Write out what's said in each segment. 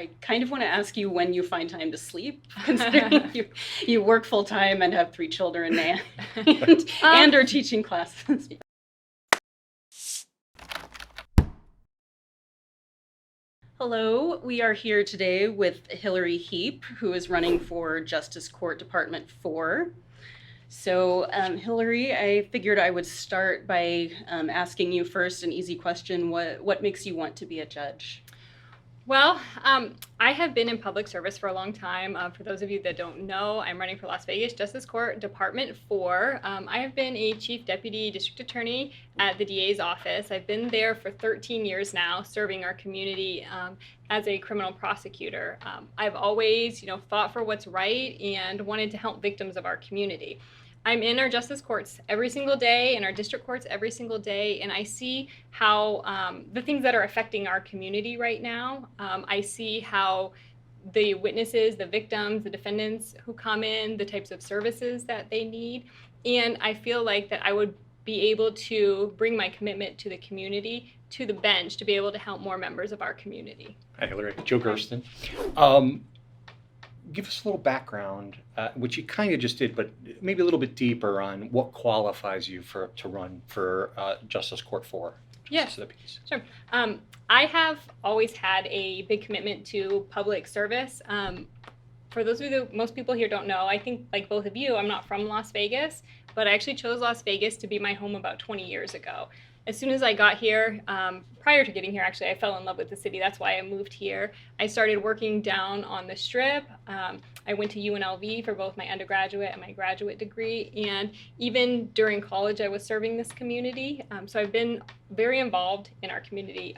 I kind of want to ask you when you find time to sleep, considering you work full time and have 3 children and are teaching classes. Hello, we are here today with Hilary Heap, who is running for Justice Court Department 4. So, Hilary, I figured I would start by asking you first an easy question. What makes you want to be a judge? Well, I have been in public service for a long time. For those of you that don't know, I'm running for Las Vegas Justice Court Department 4. I have been a Chief Deputy District Attorney at the DA's office. I've been there for 13 years now, serving our community as a criminal prosecutor. I've always, fought for what's right and wanted to help victims of our community. I'm in our justice courts every single day, in our district courts every single day, and I see how the things that are affecting our community right now. I see how the witnesses, the victims, the defendants who come in, the types of services that they need, and I feel like that I would be able to bring my commitment to the community to the bench to be able to help more members of our community. Hi, Hilary. Joe Gersten. Give us a little background, which you kind of just did, but maybe a little bit deeper on what qualifies you to run for Justice Court 4. Yes, sure. I have always had a big commitment to public service. For those of you that most people here don't know, I think like both of you, I'm not from Las Vegas, but I actually chose Las Vegas to be my home about 20 years ago. As soon as I got here, prior to getting here, actually, I fell in love with the city. That's why I moved here. I started working down on the Strip. I went to UNLV for both my undergraduate and my graduate degree. And even during college, I was serving this community. So I've been very involved in our community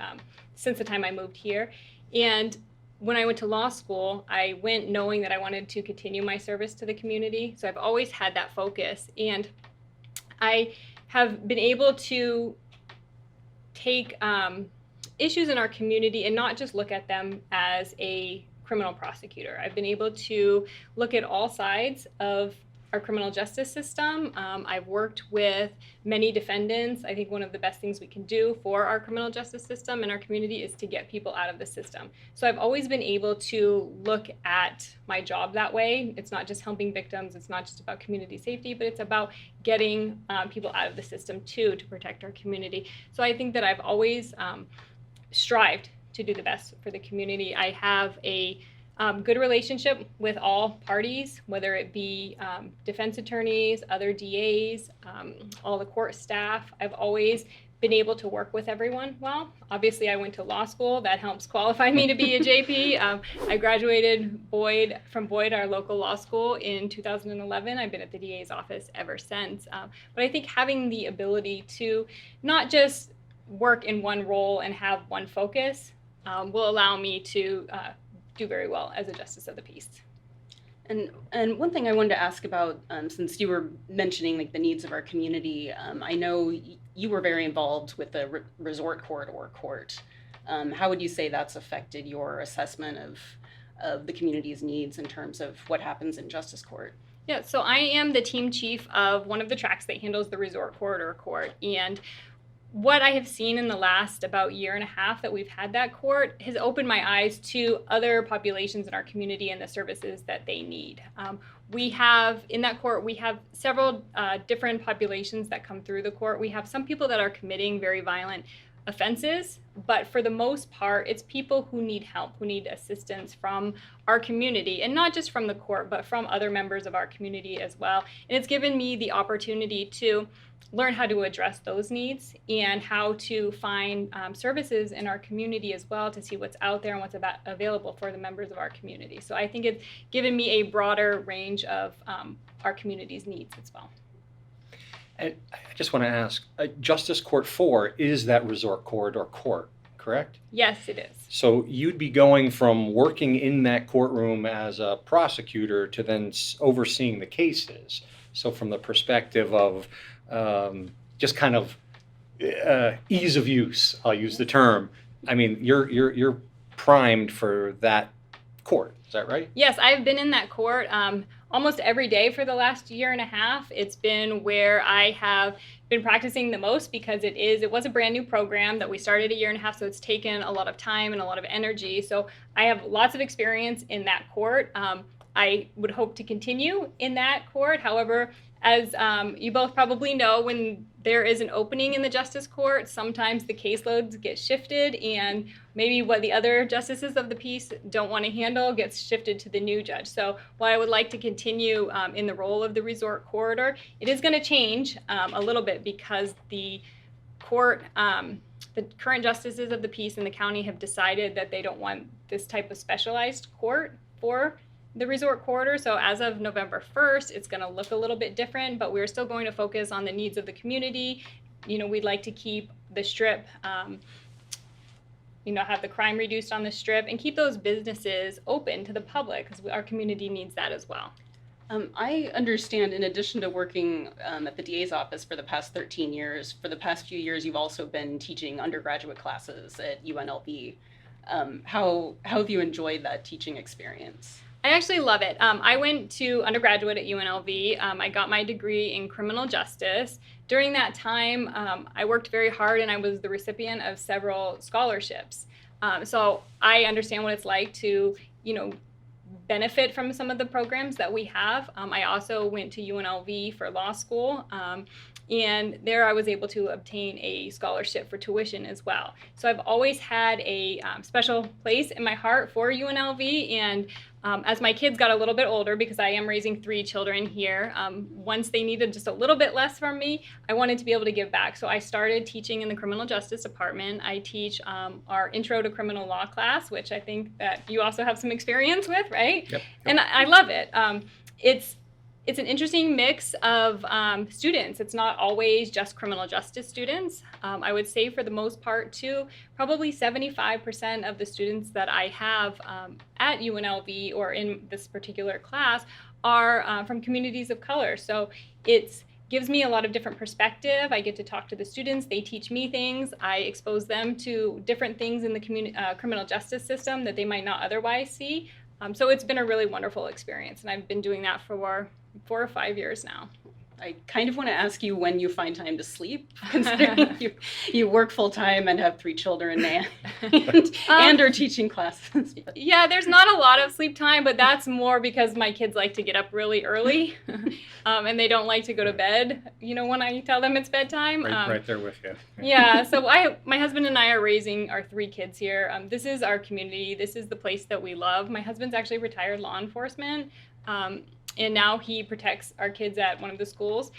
since the time I moved here. And when I went to law school, I went knowing that I wanted to continue my service to the community. So I've always had that focus. And I have been able to take issues in our community and not just look at them as a criminal prosecutor. I've been able to look at all sides of our criminal justice system. I've worked with many defendants. I think one of the best things we can do for our criminal justice system and our community is to get people out of the system. So I've always been able to look at my job that way. It's not just helping victims. It's not just about community safety, but it's about getting people out of the system too, to protect our community. So I think that I've always strived to do the best for the community. I have a good relationship with all parties, whether it be defense attorneys, other DAs, all the court staff. I've always been able to work with everyone well. Obviously, I went to law school. That helps qualify me to be a JP. I graduated from Boyd, our local law school, in 2011. I've been at the DA's office ever since. But I think having the ability to not just work in one role and have one focus will allow me to do very well as a justice of the peace. And one thing I wanted to ask about, since you were mentioning like the needs of our community, I know you were very involved with the resort corridor court. How would you say that's affected your assessment of the community's needs in terms of what happens in justice court? Yeah, so I am the team chief of one of the tracks that handles the resort corridor court, and what I have seen in the last about year and a half that we've had that court has opened my eyes to other populations in our community and the services that they need. In that court, we have several different populations that come through the court. We have some people that are committing very violent offenses, but for the most part, it's people who need help, who need assistance from our community, and not just from the court, but from other members of our community as well. And it's given me the opportunity to learn how to address those needs and how to find services in our community as well to see what's out there and what's available for the members of our community. So I think it's given me a broader range of our community's needs as well. And I just want to ask, Justice Court 4 is that resort corridor court, correct? Yes, it is. So you'd be going from working in that courtroom as a prosecutor to then overseeing the cases. So from the perspective of just kind of ease of use, I'll use the term. I mean, you're primed for that court. Is that right? Yes, I've been in that court almost every day for the last year and a half. It's been where I have been practicing the most because it was a brand new program that we started a year and a half, so it's taken a lot of time and a lot of energy. So I have lots of experience in that court. I would hope to continue in that court. However, as you both probably know, when there is an opening in the justice court, sometimes the caseloads get shifted, and maybe what the other justices of the peace don't want to handle gets shifted to the new judge. So while I would like to continue in the role of the resort corridor, it is going to change a little bit because the court, the current justices of the peace in the county have decided that they don't want this type of specialized court for the resort corridor. So as of November 1st, it's going to look a little bit different, but we're still going to focus on the needs of the community. We'd like to keep the strip, have the crime reduced on the strip and keep those businesses open to the public because our community needs that as well. I understand, in addition to working at the DA's office for the past 13 years, for the past few years, you've also been teaching undergraduate classes at UNLV. How have you enjoyed that teaching experience? I actually love it. I went to undergraduate at UNLV. I got my degree in criminal justice. During that time, I worked very hard and I was the recipient of several scholarships. So I understand what it's like to, benefit from some of the programs that we have. I also went to UNLV for law school. And there I was able to obtain a scholarship for tuition as well. So I've always had a special place in my heart for UNLV. And as my kids got a little bit older, because I am raising 3 children here, once they needed just a little bit less from me, I wanted to be able to give back. So I started teaching in the criminal justice department. I teach our intro to criminal law class, which I think that you also have some experience with, right? Yep. And I love it. It's an interesting mix of students. It's not always just criminal justice students. I would say for the most part too, probably 75% of the students that I have at UNLV or in this particular class are from communities of color. So it gives me a lot of different perspective. I get to talk to the students. They teach me things. I expose them to different things in the criminal justice system that they might not otherwise see. So it's been a really wonderful experience, and I've been doing that for 4 or 5 years now. I kind of want to ask you when you find time to sleep, considering you work full time and have 3 children and are teaching classes. Yeah, there's not a lot of sleep time, but that's more because my kids like to get up really early, and they don't like to go to bed, when I tell them it's bedtime. Right there with you. Yeah, so my husband and I are raising our 3 kids here. This is our community. This is the place that we love. My husband's actually retired law enforcement. And now he protects our kids at one of the schools.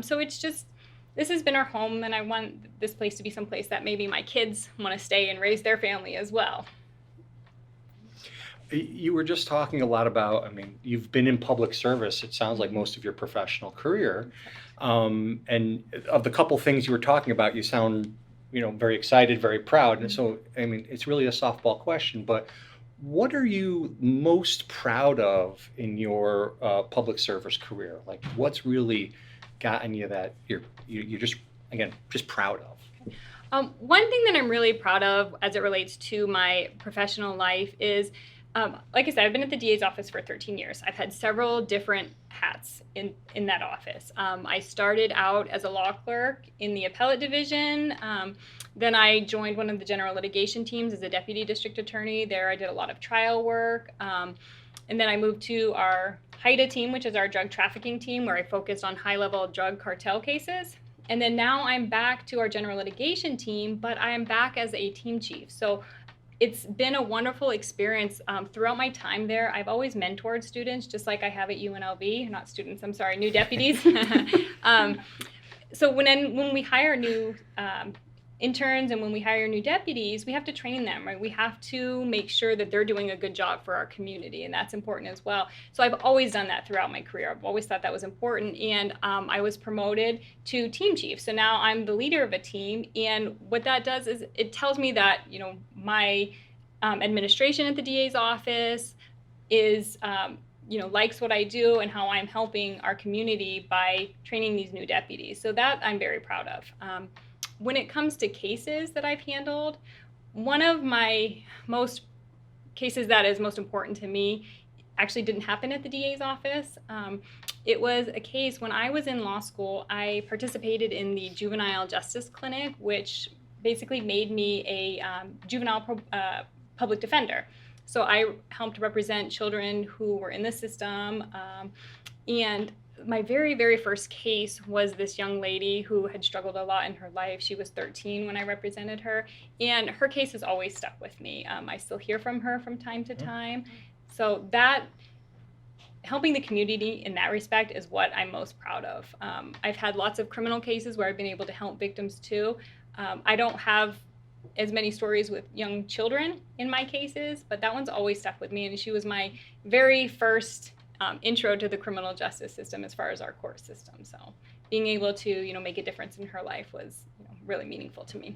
So this has been our home, and I want this place to be some place that maybe my kids want to stay and raise their family as well. You were just talking a lot about, you've been in public service, it sounds like most of your professional career. And of the couple things you were talking about, you sound, very excited, very proud. And so, it's really a softball question, but what are you most proud of in your public service career? Like, what's really gotten you that you're just proud of? One thing that I'm really proud of as it relates to my professional life is, like I said, I've been at the DA's office for 13 years. I've had several different hats in that office. I started out as a law clerk in the appellate division. Then I joined one of the general litigation teams as a deputy district attorney. There I did a lot of trial work. And then I moved to our HIDA team, which is our drug trafficking team, where I focused on high-level drug cartel cases. And then now I'm back to our general litigation team, but I am back as a team chief. So it's been a wonderful experience throughout my time there. I've always mentored students, just like I have at UNLV. Not students, I'm sorry, new deputies. So when we hire new interns and when we hire new deputies, we have to train them, right? We have to make sure that they're doing a good job for our community, and that's important as well. So I've always done that throughout my career. I've always thought that was important, and I was promoted to team chief. So now I'm the leader of a team, and what that does is it tells me that, my administration at the DA's office is, likes what I do and how I'm helping our community by training these new deputies. So that I'm very proud of. When it comes to cases that I've handled, one of my cases that is most important to me actually didn't happen at the DA's office. It was a case when I was in law school. I participated in the Juvenile Justice Clinic, which basically made me a juvenile public defender. So I helped represent children who were in the system, and my very, very first case was this young lady who had struggled a lot in her life. She was 13 when I represented her, and her case has always stuck with me. I still hear from her from time to time. So that, helping the community in that respect is what I'm most proud of. I've had lots of criminal cases where I've been able to help victims too. I don't have as many stories with young children in my cases, but that one's always stuck with me, and she was my very first intro to the criminal justice system as far as our court system. So being able to, make a difference in her life was, really meaningful to me.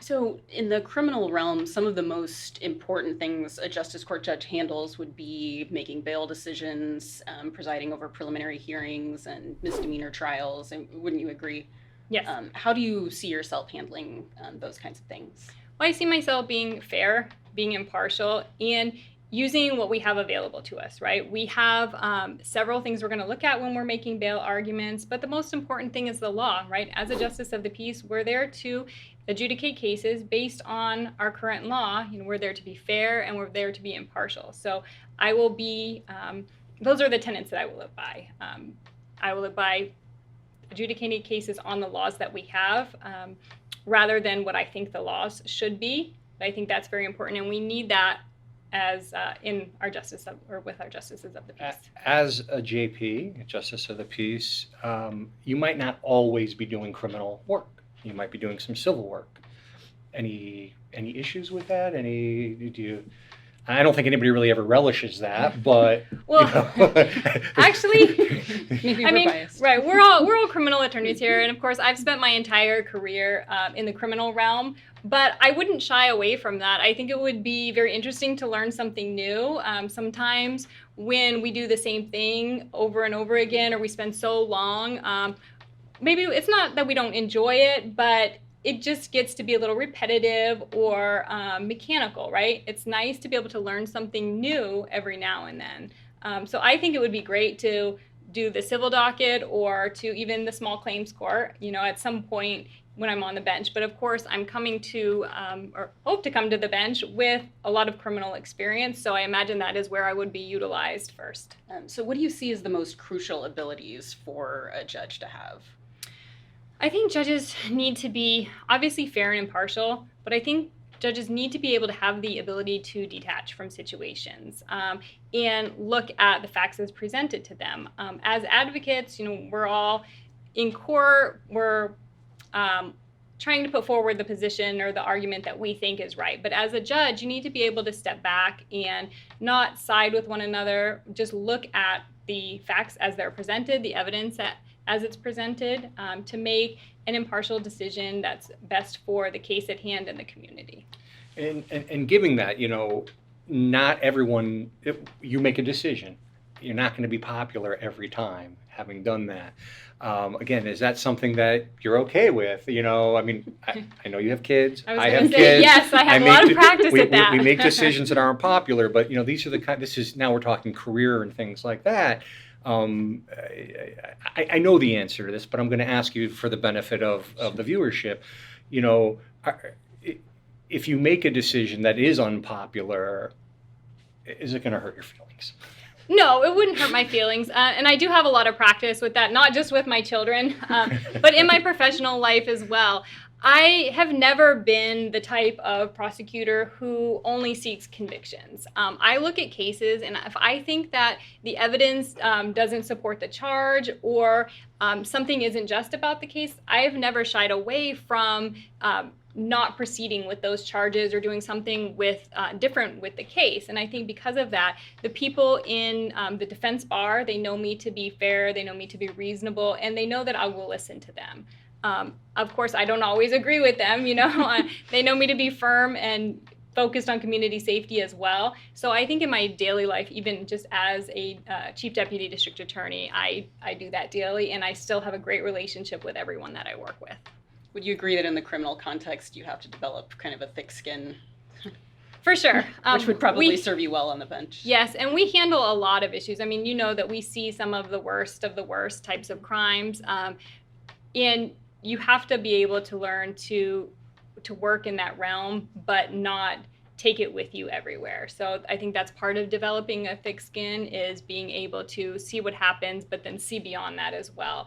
So in the criminal realm, some of the most important things a justice court judge handles would be making bail decisions, presiding over preliminary hearings and misdemeanor trials. And wouldn't you agree? Yes. How do you see yourself handling those kinds of things? Well, I see myself being fair, being impartial, and using what we have available to us, right? We have several things we're going to look at when we're making bail arguments, but the most important thing is the law, right? As a justice of the peace, we're there to adjudicate cases based on our current law. We're there to be fair, and we're there to be impartial. So I will be, those are the tenets that I will live by. I will live by adjudicating cases on the laws that we have, rather than what I think the laws should be. I think that's very important, and we need that as in our with our justices of the peace. As a JP, a justice of the peace, you might not always be doing criminal work. You might be doing some civil work. Any issues with that? I don't think anybody really ever relishes that, but well, actually, maybe we're biased. Right? We're all criminal attorneys here, and of course, I've spent my entire career in the criminal realm. But I wouldn't shy away from that. I think it would be very interesting to learn something new. Sometimes when we do the same thing over and over again, or we spend so long, maybe it's not that we don't enjoy it, but it just gets to be a little repetitive or mechanical, right? It's nice to be able to learn something new every now and then. So I think it would be great to do the civil docket or to even the small claims court, at some point when I'm on the bench. But of course, I'm coming to, or hope to come to the bench with a lot of criminal experience. So I imagine that is where I would be utilized first. So what do you see as the most crucial abilities for a judge to have? I think judges need to be obviously fair and impartial, but I think judges need to be able to have the ability to detach from situations and look at the facts as presented to them. As advocates, we're all in court, we're trying to put forward the position or the argument that we think is right. But as a judge, you need to be able to step back and not side with one another, just look at the facts as they're presented, the evidence as it's presented, to make an impartial decision that's best for the case at hand and the community. And giving that, not everyone, you make a decision. You're not going to be popular every time, having done that. Again, is that something that you're okay with? I know you have kids. I have kids. Yes, I have a lot of practice at that. We make decisions that aren't popular, but these are now we're talking career and things like that. I know the answer to this, but I'm going to ask you for the benefit of the viewership. If you make a decision that is unpopular, is it going to hurt your feelings? No, it wouldn't hurt my feelings. And I do have a lot of practice with that, not just with my children, but in my professional life as well. I have never been the type of prosecutor who only seeks convictions. I look at cases, and if I think that the evidence doesn't support the charge or something isn't just about the case, I have never shied away from not proceeding with those charges or doing something different with the case. And I think because of that, the people in the defense bar, they know me to be fair, they know me to be reasonable, and they know that I will listen to them. Of course, I don't always agree with them, they know me to be firm and focused on community safety as well. So I think in my daily life, even just as a chief deputy district attorney, I do that daily, and I still have a great relationship with everyone that I work with. Would you agree that in the criminal context, you have to develop kind of a thick skin? For sure. Which would probably we- serve you well on the bench. Yes, and we handle a lot of issues. I mean, you know that we see some of the worst types of crimes, and you have to be able to learn to work in that realm, but not take it with you everywhere. So I think that's part of developing a thick skin, is being able to see what happens, but then see beyond that as well.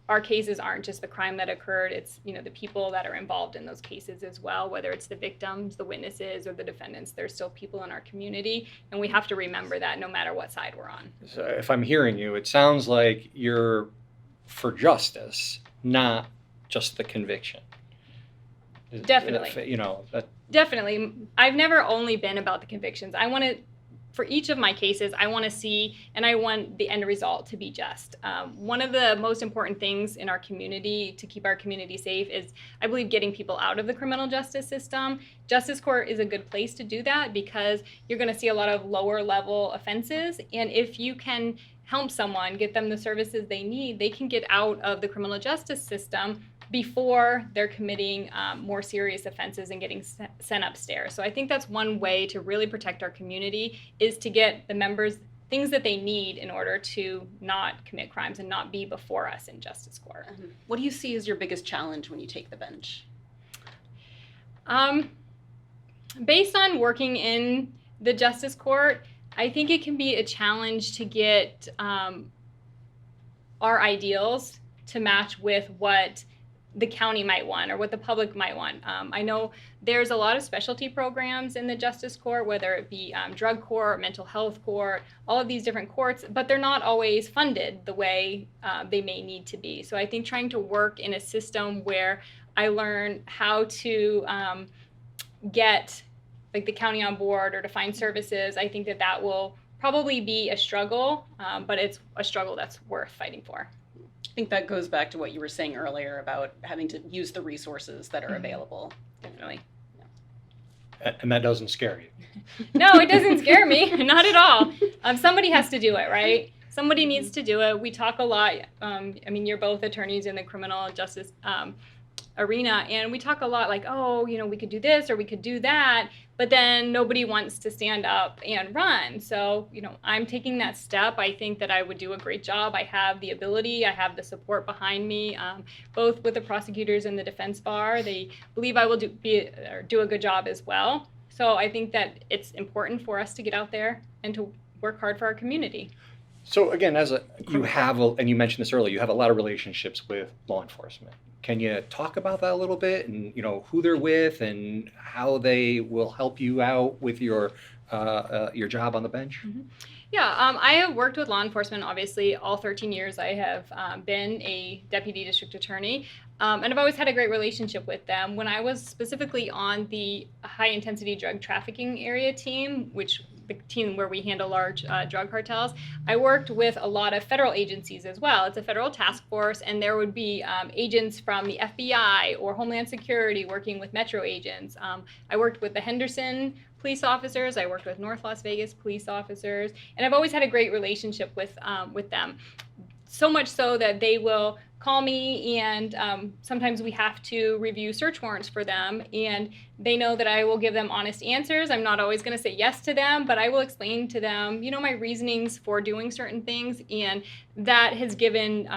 Our cases aren't just the crime that occurred, it's, you know, the people that are involved in those cases as well, whether it's the victims, the witnesses, or the defendants. There's still people in our community, and we have to remember that no matter what side we're on. So if I'm hearing you, it sounds like you're for justice, not just the conviction. Definitely. You know, that. Definitely. I've never only been about the convictions. I want to, for each of my cases, I want to see, and I want the end result to be just. One of the most important things in our community to keep our community safe is, I believe, getting people out of the criminal justice system. Justice court is a good place to do that because you're going to see a lot of lower level offenses. And if you can help someone, get them the services they need, they can get out of the criminal justice system before they're committing more serious offenses and getting sent upstairs. So I think that's one way to really protect our community, is to get the members things that they need in order to not commit crimes and not be before us in justice court. What do you see as your biggest challenge when you take the bench? Based on working in the justice court, I think it can be a challenge to get our ideals to match with what the county might want or what the public might want. I know there's a lot of specialty programs in the justice court, whether it be drug court, mental health court, all of these different courts, but they're not always funded the way they may need to be. So I think trying to work in a system where I learn how to get like the county on board or to find services, I think that will probably be a struggle, but it's a struggle that's worth fighting for. I think that goes back to what you were saying earlier about having to use the resources that are available. Definitely. And that doesn't scare you. No, it doesn't scare me. Not at all. Somebody has to do it, right? Somebody needs to do it. We talk a lot. I mean, you're both attorneys in the criminal justice arena, and we talk a lot like, oh, you know, we could do this or we could do that, but then nobody wants to stand up and run. So, you know, I'm taking that step. I think that I would do a great job. I have the ability, I have the support behind me, both with the prosecutors and the defense bar. They believe I will do a good job as well. So I think that it's important for us to get out there and to work hard for our community. So again, and you mentioned this earlier, you have a lot of relationships with law enforcement. Can you talk about that a little bit, and you know who they're with and how they will help you out with your job on the bench? Mm-hmm. Yeah, I have worked with law enforcement, obviously, all 13 years. I have been a deputy district attorney, and I've always had a great relationship with them. When I was specifically on the high-intensity drug trafficking area team, which the team where we handle large drug cartels, I worked with a lot of federal agencies as well. It's a federal task force, and there would be agents from the FBI or Homeland Security working with Metro agents. I worked with the Henderson police officers. I worked with North Las Vegas police officers, and I've always had a great relationship with them. So much so that they will call me, and sometimes we have to review search warrants for them, and they know that I will give them honest answers. I'm not always going to say yes to them, but I will explain to them, you know, my reasonings for doing certain things, and that has given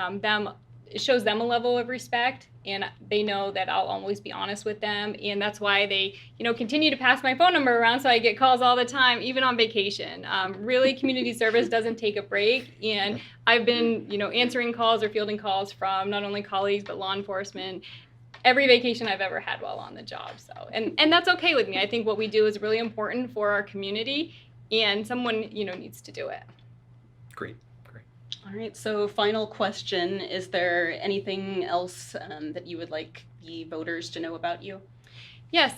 it shows them a level of respect, and they know that I'll always be honest with them, and that's why they, you know, continue to pass my phone number around, so I get calls all the time, even on vacation. Really, community service doesn't take a break, and I've been, you know, answering calls or fielding calls from not only colleagues but law enforcement every vacation I've ever had while on the job. So, and that's okay with me. I think what we do is really important for our community, and someone, you know, needs to do it. Great. All right, so final question. Is there anything else that you would like the voters to know about you? Yes.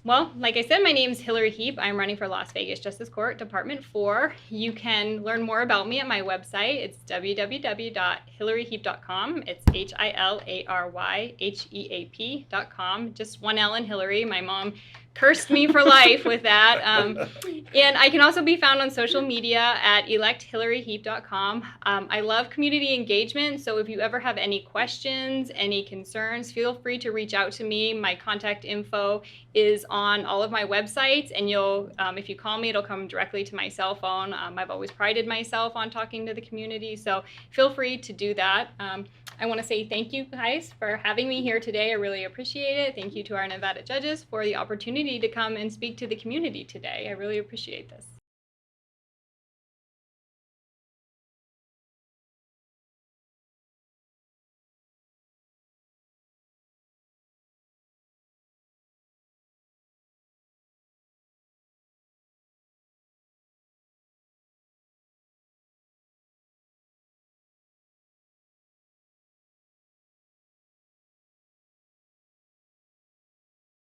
Well, like I said, my name is Hilary Heap. I'm running for Las Vegas Justice Court, Department 4. You can learn more about me at my website. It's www.hilaryheap.com. It's HILARYHEAP.com. Just one L in Hillary. My mom cursed me for life with that. And I can also be found on social media at electhilaryheap.com. I love community engagement, so if you ever have any questions, any concerns, feel free to reach out to me. My contact info is on all of my websites, and if you call me, it'll come directly to my cell phone. I've always prided myself on talking to the community, so feel free to do that. I want to say thank you guys for having me here today. I really appreciate it. Thank you to our Nevada judges for the opportunity to come and speak to the community today. I really appreciate this.